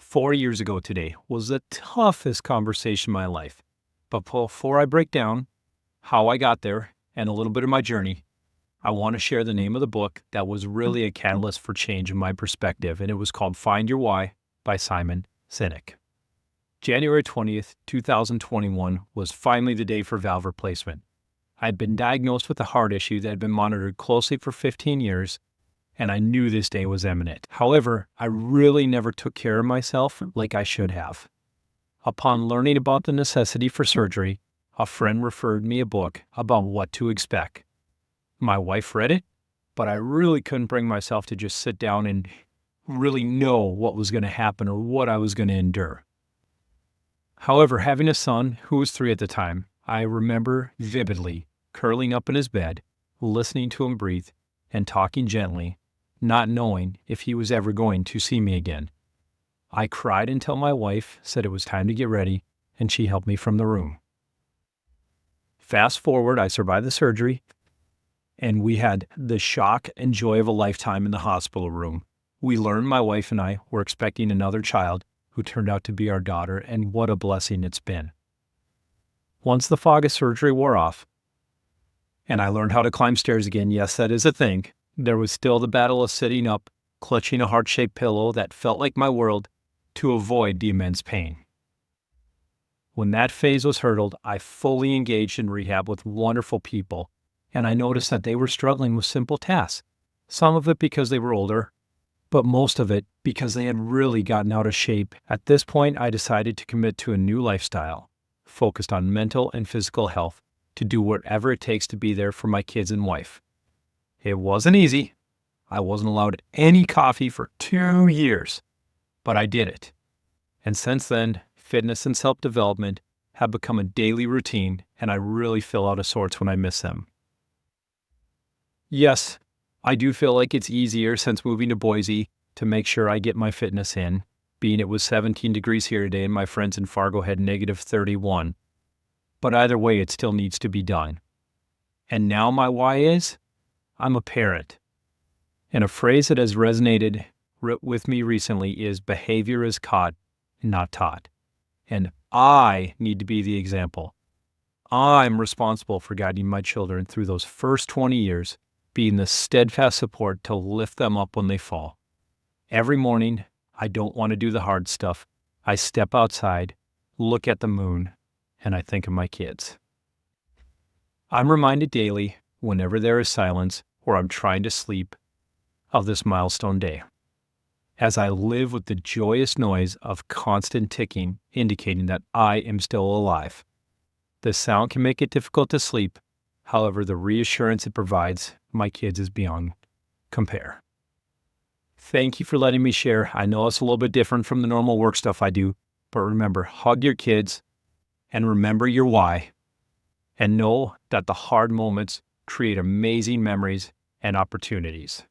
4 years ago today was the toughest conversation in my life. But before I break down how I got there and a little bit of my journey, I want to share the name of the book that was really a catalyst for change in my perspective, and it was called Find Your Why by Simon Sinek. January 20th, 2021 was finally the day for valve replacement. I had been diagnosed with a heart issue that had been monitored closely for 15 years, and I knew this day was imminent. However, I really never took care of myself like I should have. Upon learning about the necessity for surgery, a friend referred me a book about what to expect. My wife read it, but I really couldn't bring myself to just sit down and really know what was going to happen or what I was going to endure. However, having a son who was 3 at the time, I remember vividly curling up in his bed, listening to him breathe, and talking gently, not knowing if he was ever going to see me again. I cried until my wife said it was time to get ready, and she helped me from the room. Fast forward, I survived the surgery, and we had the shock and joy of a lifetime in the hospital room. We learned my wife and I were expecting another child who turned out to be our daughter, and what a blessing it's been. Once the fog of surgery wore off, and I learned how to climb stairs again, yes, that is a thing, there was still the battle of sitting up, clutching a heart-shaped pillow that felt like my world to avoid the immense pain. When that phase was hurdled, I fully engaged in rehab with wonderful people, and I noticed that they were struggling with simple tasks, some of it because they were older, but most of it because they had really gotten out of shape. At this point, I decided to commit to a new lifestyle, focused on mental and physical health, to do whatever it takes to be there for my kids and wife. It wasn't easy. I wasn't allowed any coffee for 2 years, but I did it. And since then, fitness and self-development have become a daily routine, and I really feel out of sorts when I miss them. Yes, I do feel like it's easier since moving to Boise to make sure I get my fitness in, being it was 17 degrees here today and my friends in Fargo had negative 31. But either way, it still needs to be done. And now my why is, I'm a parent. And a phrase that has resonated with me recently is behavior is caught, not taught. And I need to be the example. I'm responsible for guiding my children through those first 20 years, being the steadfast support to lift them up when they fall. Every morning, I don't want to do the hard stuff. I step outside, look at the moon, and I think of my kids. I'm reminded daily, whenever there is silence or I'm trying to sleep, of this milestone day, as I live with the joyous noise of constant ticking indicating that I am still alive. The sound can make it difficult to sleep. However, the reassurance it provides my kids is beyond compare. Thank you for letting me share. I know it's a little bit different from the normal work stuff I do, but remember, hug your kids and remember your why, and know that the hard moments create amazing memories and opportunities.